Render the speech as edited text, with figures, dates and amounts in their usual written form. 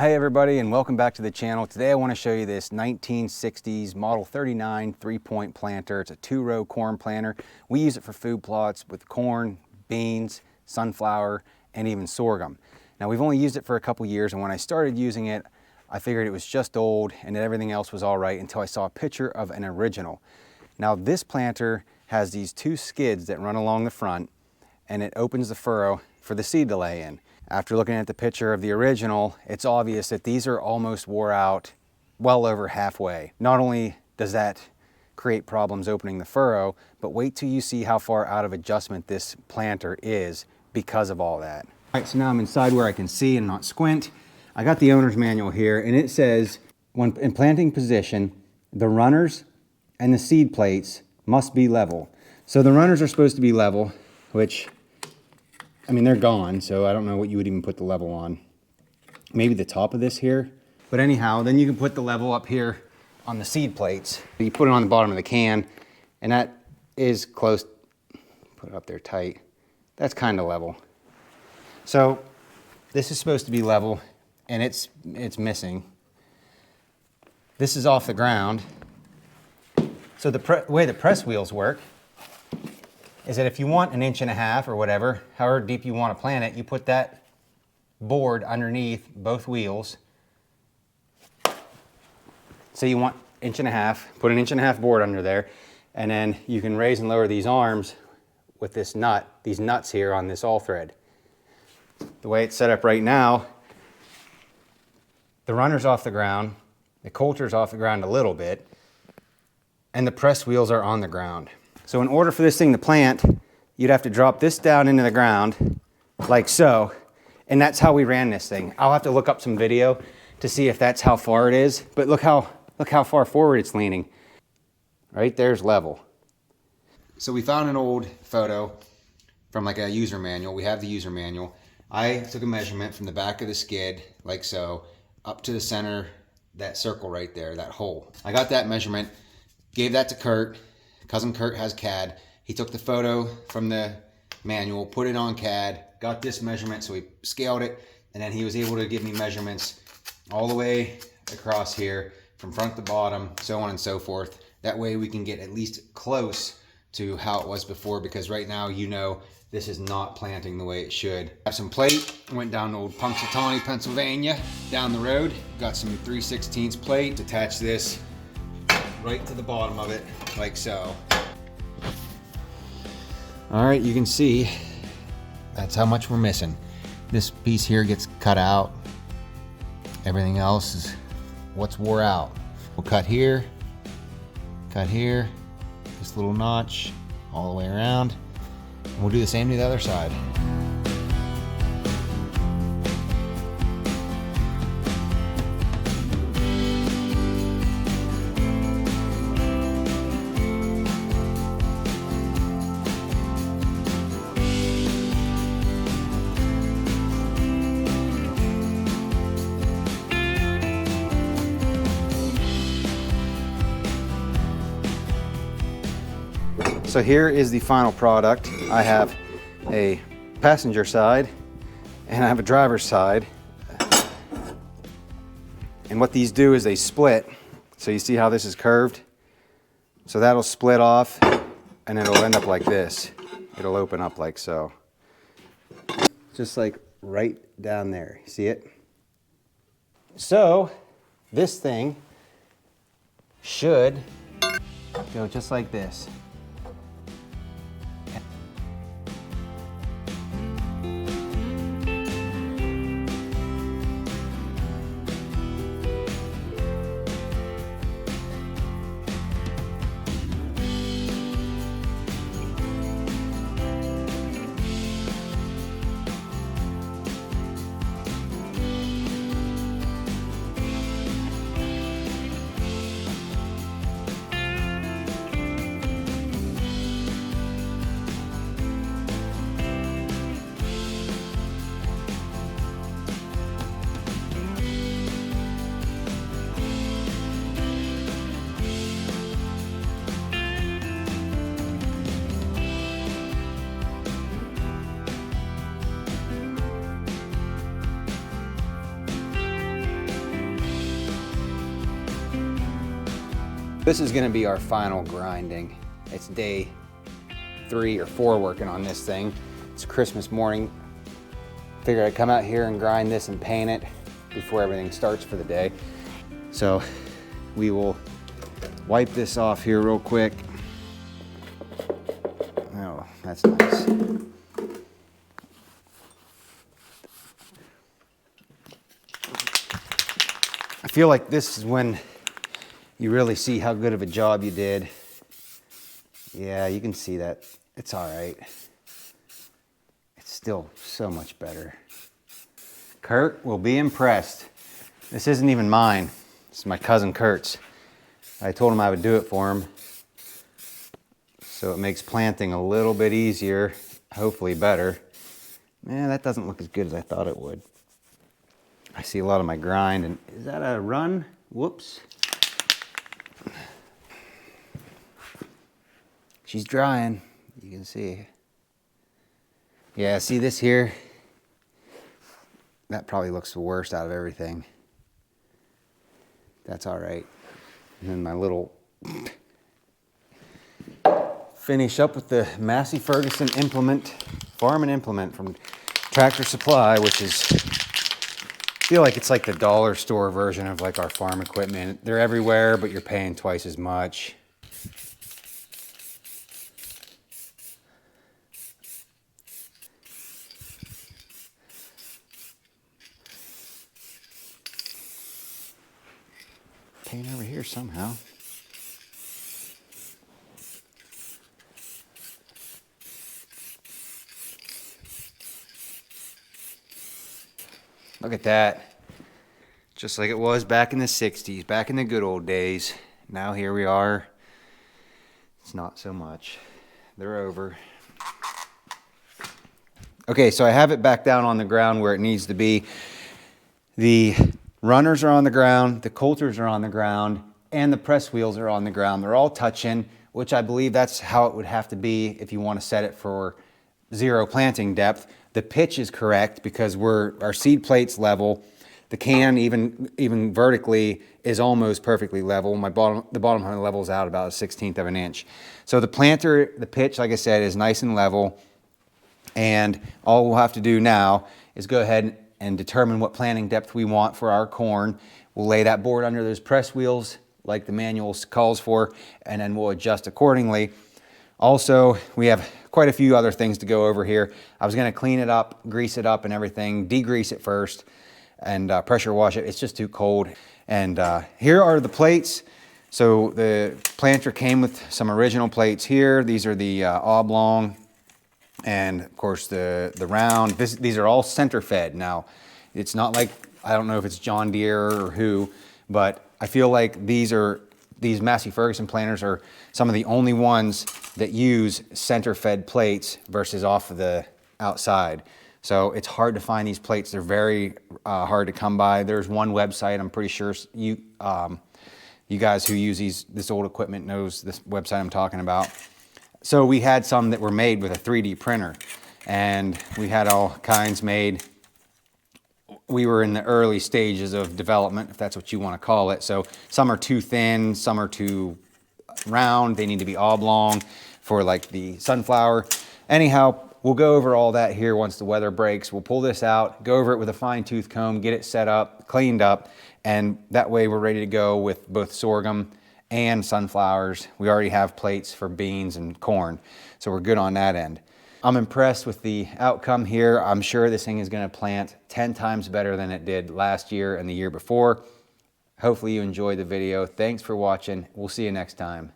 Hey everybody, and welcome back to the channel. Today I want to show you this 1960s Model 39 3-point planter. It's a 2-row corn planter. We use it for food plots with corn, beans, sunflower, and even sorghum. Now we've only used it for a couple years, and when I started using it, I figured it was just old and that everything else was all right until I saw a picture of an original. Now this planter has these 2 skids that run along the front, and it opens the furrow for the seed to lay in. After looking at the picture of the original, it's obvious that these are almost wore out well over halfway. Not only does that create problems opening the furrow, but wait till you see how far out of adjustment this planter is because of all that. All right, so now I'm inside where I can see and not squint. I got the owner's manual here, and it says, when in planting position, the runners and the seed plates must be level. So the runners are supposed to be level, which, I mean, they're gone, so I don't know what you would even put the level on. Maybe the top of this here. But anyhow, then you can put the level up here on the seed plates. You put it on the bottom of the can, and that is close. Put it up there tight. That's kind of level. So this is supposed to be level, and it's missing. This is off the ground. So the way the press wheels work is that if you want 1.5 inches or whatever, however deep you want to plant it, you put that board underneath both wheels. So you want 1.5 inches, put 1.5 inches board under there, and then you can raise and lower these arms with this nut, these nuts here on this all thread. The way it's set up right now, the runner's off the ground, the coulter's off the ground a little bit, and the press wheels are on the ground. So in order for this thing to plant, you'd have to drop this down into the ground like so, and that's how we ran this thing. I'll have to look up some video to see if that's how far it is, but look how far forward it's leaning. Right there's level. So we found an old photo from like a user manual. We have the user manual. I took a measurement from the back of the skid, like so, up to the center, that circle right there, that hole. I got that measurement, gave that to Kurt. Cousin Kurt has CAD. He took the photo from the manual, put it on CAD, got this measurement, so he scaled it, and then he was able to give me measurements all the way across here, from front to bottom, so on and so forth. That way we can get at least close to how it was before, because right now, you know, this is not planting the way it should. I have some plate, went down to old Punxsutawney, Pennsylvania, down the road, got some 3/16 plate, attach this right to the bottom of it, like so. All right, you can see that's how much we're missing. This piece here gets cut out. Everything else is what's wore out. We'll cut here, this little notch, all the way around. And we'll do the same to the other side. So here is the final product. I have a passenger side and I have a driver's side. And what these do is they split. So you see how this is curved? So that'll split off and it'll end up like this. It'll open up like so. Just like right down there. See it? So this thing should go just like this. This is gonna be our final grinding. It's day 3 or 4 working on this thing. It's Christmas morning. Figured I'd come out here and grind this and paint it before everything starts for the day. So we will wipe this off here real quick. Oh, that's nice. I feel like this is when you really see how good of a job you did. Yeah, you can see that. It's all right. It's still so much better. Kurt will be impressed. This isn't even mine. This is my cousin Kurt's. I told him I would do it for him. So it makes planting a little bit easier, hopefully better. Man, that doesn't look as good as I thought it would. I see a lot of my grind, and is that a run? Whoops. She's drying, you can see. Yeah, see this here? That probably looks the worst out of everything. That's all right. And then my little finish up with the Massey Ferguson implement, farm and implement from Tractor Supply, which is, I feel like it's like the dollar store version of like our farm equipment. They're everywhere, but you're paying twice as much. Paint over here somehow. Look at that. Just like it was back in the 60s, back in the good old days. Now here we are. It's not so much. They're over. Okay, so I have it back down on the ground where it needs to be. The runners are on the ground, the coulters are on the ground, and the press wheels are on the ground. They're all touching, which I believe that's how it would have to be if you want to set it for 0 planting depth. The pitch is correct because our seed plate's level. The can, even vertically, is almost perfectly level. The bottom levels out about 1/16 of an inch. So the planter, the pitch, like I said, is nice and level. And all we'll have to do now is go ahead and determine what planting depth we want for our corn. We'll lay that board under those press wheels like the manual calls for, and then we'll adjust accordingly. Also, we have quite a few other things to go over here. I was gonna clean it up, grease it up and everything, degrease it first, and pressure wash it. It's just too cold. And here are the plates. So the planter came with some original plates here. These are the oblong, and of course the round. These are all center fed. Now, it's not like, I don't know if it's John Deere or who, but I feel like these Massey Ferguson planters are some of the only ones that use center fed plates versus off of the outside. So it's hard to find these plates. They're very hard to come by. There's one website, I'm pretty sure you guys who use this old equipment knows this website I'm talking about. So we had some that were made with a 3D printer, and we had all kinds made. We were in the early stages of development, if that's what you want to call it. So some are too thin, some are too round. They need to be oblong for like the sunflower. Anyhow, we'll go over all that here once the weather breaks. We'll pull this out, go over it with a fine tooth comb, get it set up, cleaned up, and that way we're ready to go with both sorghum and sunflowers. We already have plates for beans and corn, so we're good on that end. I'm impressed with the outcome here. I'm sure this thing is going to plant 10 times better than it did last year and the year before. Hopefully you enjoyed the video. Thanks for watching. We'll see you next time.